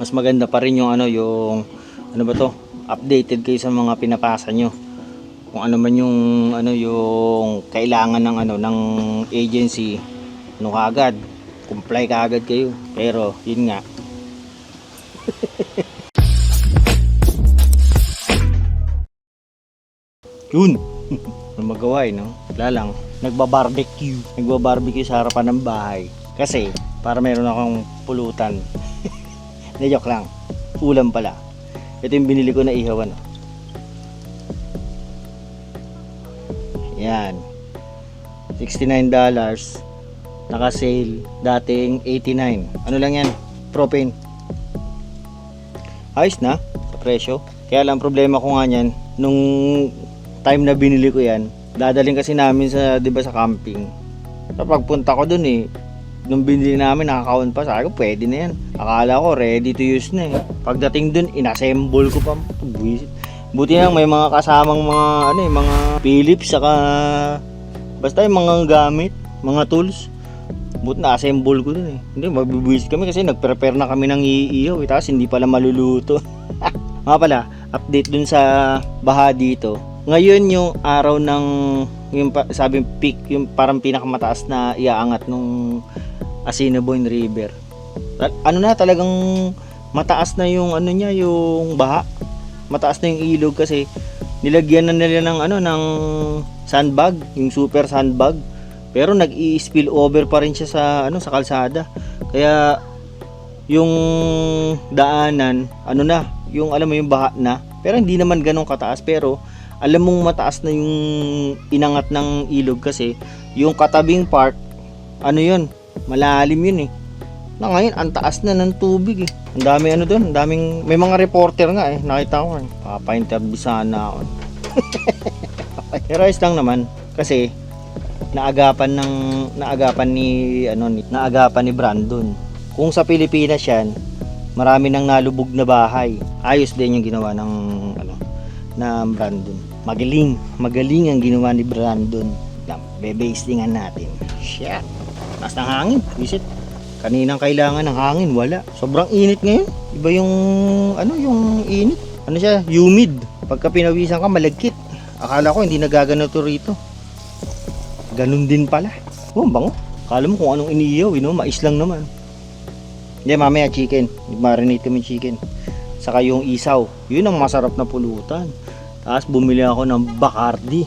mas maganda pa rin yung yung ano ba to, updated kayo sa mga pinapasa nyo. Kung ano man yung yung kailangan ng ng agency, kaagad, comply kaagad kayo. Pero yun nga, yun. Ano magawa no? Wala lang, nagbabarbecue sa harapan ng bahay kasi para meron akong pulutan. Na joke lang, ulam pala. Ito yung binili ko na ihawan. Yan, $69, naka-sale, dating $89. Ano lang yan, propane. Ayos na sa presyo. Kaya lang problema ko nga yan, nung time na binili ko yan, dadaling kasi namin sa, 'di ba, sa camping. Sa pagpunta ko dun nung binili namin, nakakaon pa. Sabi ko pwede na yan, akala ko ready to use na Pagdating dun, inassemble ko pa. Buti lang may mga kasamang mga mga Philips, saka basta yung mga gamit, mga tools. Buti na assemble ko dun Hindi, mabibuisit kami kasi nagprepare na kami ng iihaw tapos hindi pala maluluto. Mga pala, update dun sa baha dito. Ngayon yung araw ng yung sabing peak, yung parang pinakamataas na iaangat nung Assiniboine River. Na talagang mataas na yung niya, yung baha. Mataas na yung ilog kasi nilagyan na nila ng ng sandbag, yung super sandbag. Pero nag-i-spill over pa rin siya sa sa kalsada. Kaya yung daanan yung alam mo yung baha na, pero hindi naman ganun kataas, pero alam mong mataas na yung inangat ng ilog kasi yung katabing part yun, malalim yun na ngayon ang taas na ng tubig Ang dami doon, ang daming, may mga reporter nga nakita ko papa-interview sana ako. Pero ayos lang naman kasi naagapan ni Brandon. Kung sa Pilipinas yan, marami nang nalubog na bahay. Ayos din yung ginawa ng na Brandon. Magaling ang ginawa ni Brandon. Bebastingan natin. Shit. Mas ng hangin, visit. Kaninang kailangan ng hangin, wala. Sobrang init ngayon. Iba yung yung init. Siya, humid. Pagka pinawisan ka, malagkit. Akala ko hindi nagaganito rito. Ganun din pala. Bango. Akala mo kung anong iniiyaw, mais lang naman. Hindi, mamaya chicken. Marinate kami chicken. Saka yung isaw. Yun ang masarap na pulutan. Tapos bumili ako ng Bacardi.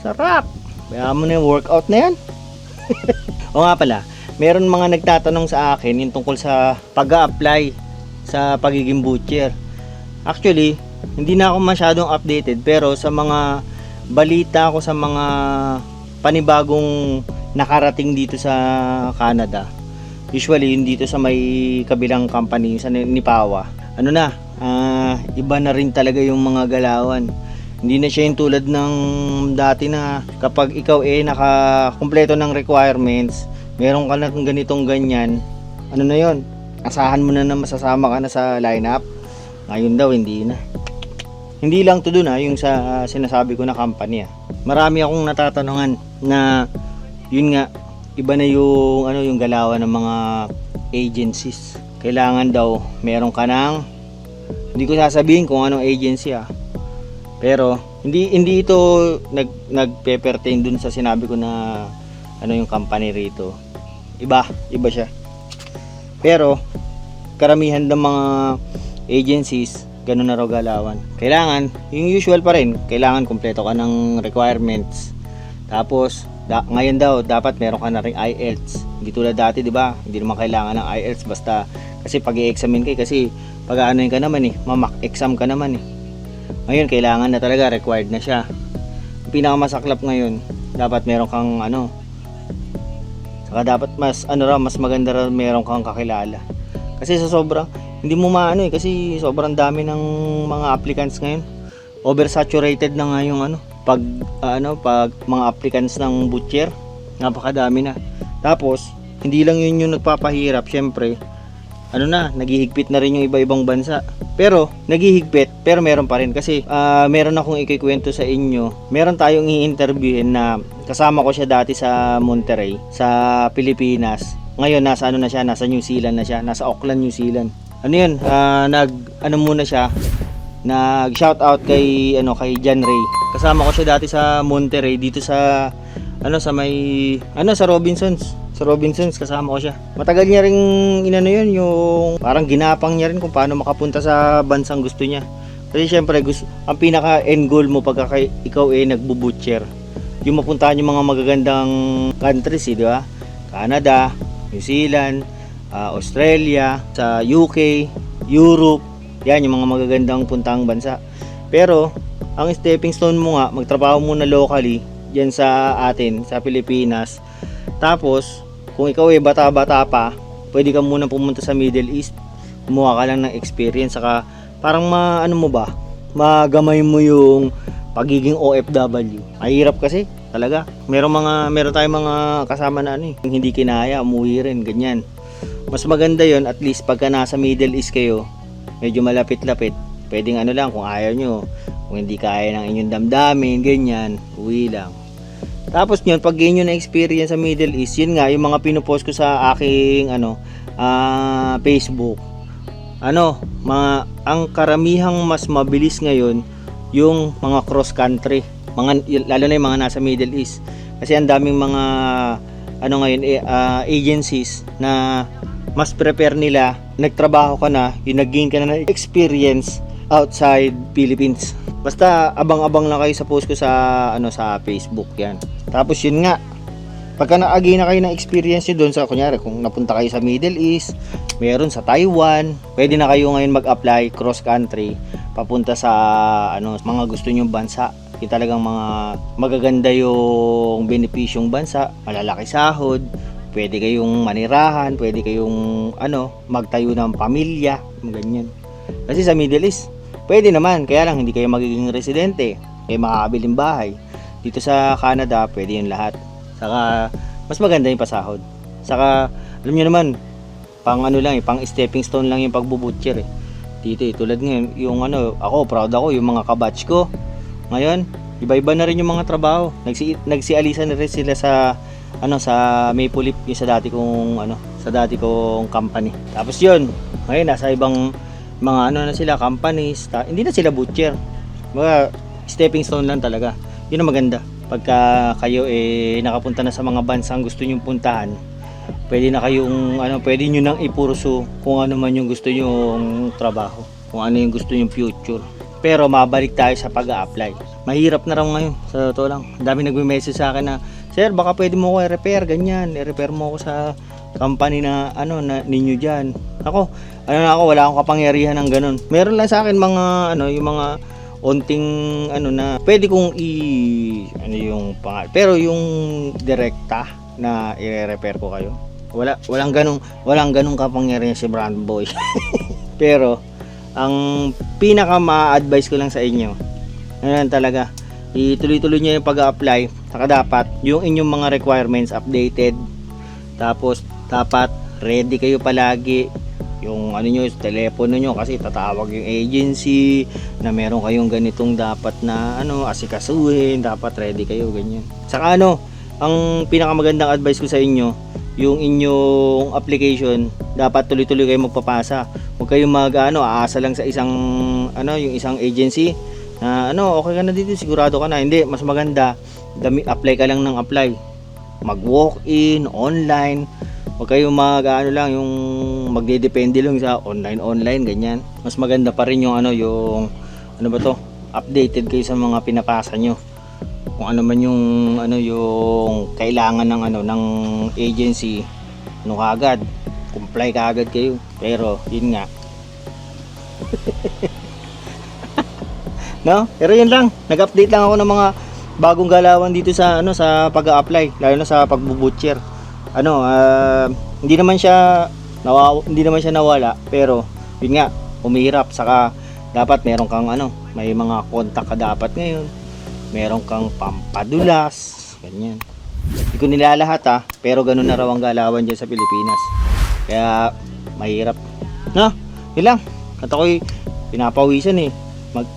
Sarap. Kaya mo na yung workout na yan. O nga pala, meron mga nagtatanong sa akin yung tungkol sa pag-a-apply sa pagiging butcher. Actually, hindi na ako masyadong updated, pero sa mga balita ko sa mga panibagong nakarating dito sa Canada, usually yun dito sa may kabilang company sa Nipawa, iba na rin talaga yung mga galawan. Hindi na siya yung tulad ng dati na kapag ikaw nakakumpleto ng requirements, meron ka na ganitong ganyan, na yun, asahan mo na masasama ka na sa lineup. Ngayon daw hindi na. Hindi lang to dun yung sa sinasabi ko na company Marami akong natatanungan na yun nga, iba na yung yung galawan ng mga agencies. Kailangan daw meron ka ng, hindi ko sasabihin kung anong agency pero hindi ito nagpe-pertain dun sa sinabi ko na yung company rito. Iba siya. Pero karamihan ng mga agencies ganun na raw galawan. Kailangan yung usual pa rin, kailangan kumpleto ka ng requirements. Tapos ngayon daw dapat meron ka na ring IELTS. Hindi tulad dati, 'di ba? Hindi naman kailangan ng IELTS basta kasi pag i-examine kasi pag ka naman mamak exam ka naman Ngayon kailangan na talaga, required na siya. Ang pinakamasaklap ngayon, dapat meron kang saka dapat mas maganda rin meron kang kakilala. Kasi sa sobrang hindi mo kasi sobrang dami ng mga applicants ngayon. Oversaturated na nga yung pag mga applicants ng butcher, napakadami na. Tapos hindi lang yun yung nagpapahirap, syempre naghihigpit na rin yung iba-ibang bansa. Pero naghihigpit, pero meron pa rin kasi meron akong ikikwento sa inyo. Meron tayong i-interviewin na kasama ko siya dati sa Monterrey, sa Pilipinas. Ngayon nasa ano na siya, nasa New Zealand na siya, nasa Auckland, New Zealand. Ano yun, ano muna siya, nag shout out kay John Ray. Kasama ko siya dati sa Monterey dito sa sa may sa Robinsons. Sa Robinsons kasama ko siya. Matagal niya ring inano yun, yung parang ginapang niya rin kung paano makapunta sa bansang gusto niya. Kasi syempre ang pinaka end goal mo pagka ikaw nagbubutcher, yung mapuntahan yung mga magagandang countries, di ba? Canada, New Zealand, Australia, sa UK, Europe, yan yung mga magagandang puntang bansa. Pero ang stepping stone mo nga, magtrabaho muna locally diyan sa atin, sa Pilipinas. Tapos kung ikaw bata-bata pa, pwede ka muna pumunta sa Middle East, kumuha ka lang ng experience, saka parang magamay mo yung pagiging OFW. Mahirap kasi talaga. Meron tayong mga kasama na hindi kinaya, umuwi rin, ganyan. Mas maganda yon, at least pagka nasa Middle East kayo, medyo malapit-lapit, pwedeng lang kung ayaw nyo, kung hindi kaya ng inyong damdamin, ganyan, uwi lang. Tapos yun, pag yun na experience sa Middle East, yun nga, yung mga pinupost ko sa aking Facebook, ang karamihang mas mabilis ngayon yung mga cross country, lalo na yung mga nasa Middle East, kasi ang daming mga ngayon agencies na mas prepare nila, nagtrabaho ka na, yung nag-gain ka na ng experience outside Philippines. Basta abang-abang lang kayo sa post ko sa sa Facebook yan. Tapos yun nga, pagka na-gain na kayo ng experience nyo doon, sa kunyari kung napunta kayo sa Middle East, meron sa Taiwan, pwede na kayo ngayon mag-apply cross country papunta sa mga gusto nyong bansa. Yung talagang mga magaganda yung benepisyong bansa, malalaki sahod, pwede kayong manirahan, pwede kayong magtayo ng pamilya, ganyan. Kasi sa Middle East, pwede naman, kaya lang hindi kayo magiging residente, kayo makakabiling bahay. Dito sa Canada, pwede yun lahat. Saka mas maganda yung pasahod. Saka alam niyo naman, pang pang stepping stone lang yung pagbubutcher dito tulad ngayon, yung ako proud ako, yung mga kabatch ko ngayon, iba-iba na rin yung mga trabaho. Nagsialisa na rin sila sa sa Maple Leaf, yung sa dati kong company. Tapos yun, ngayon nasa ibang mga na sila, companies, hindi na sila butcher. Mga stepping stone lang talaga. Yun ang maganda. Pagka kayo nakapunta na sa mga bansang gusto nyong puntahan, pwede na kayong pwede nyo nang ipurso kung ano man yung gusto nyong trabaho, kung ano yung gusto nyong future. Pero mabalik tayo sa pag-a-apply. Mahirap na raw ngayon, sa totoo lang. Ang dami nagme-message sa akin na, "Sir, baka pwede mo ko i-repair ganyan, i-repair mo ako sa company na na ninyo diyan." Ako, wala akong kapangyarihan ng ganun. Meron lang sa akin mga yung mga onting na pwede kong yung pangal. Pero yung direkta na i-repair ko kayo, walang ganung kapangyarihan si Brand Boy. Pero ang pinaka ma-advise ko lang sa inyo, talaga, ituloy-tuloy niyo yung pag-a-apply. Saka dapat yung inyong mga requirements updated. Tapos dapat ready kayo palagi. Yung telepono nyo, kasi tatawag yung agency na meron kayong ganitong dapat na asikasuhin, dapat ready kayo, ganyan. Saka ang pinakamagandang advice ko sa inyo, yung inyong application, dapat tuloy-tuloy kayo magpapasa. Huwag kayong aasa lang sa isang yung isang agency na okay ka na dito, sigurado ka na. Hindi, mas maganda apply ka lang ng apply. Mag-walk-in, online. Huwag kayong lang yung magdedepende lang sa online ganyan. Mas maganda pa rin yung yung updated kayo sa mga pinapasa nyo. Kung ano man yung yung kailangan ng agency, kagad comply kaagad kayo. Pero yun nga. Pero yun lang, nag-update lang ako ng mga bagong galawan dito sa sa pag-a-apply, lalo na sa pagbubutcher. Hindi naman siya nawala, pero yun nga, umihirap. Saka dapat meron kang may mga contact ka dapat ngayon, meron kang pampadulas, ganyan. Hindi ko nilalahat pero ganun na raw ang galawan dyan sa Pilipinas, kaya mahirap. Yun lang, at ako'y pinapawisan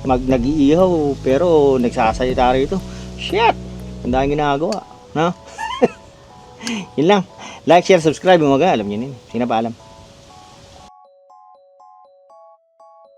nag-iihaw pero nagsasalita rito. Shit, ang daming ginagawa. Yun lang. Like, share, subscribe, mga alam niyo yun. Sino pa alam?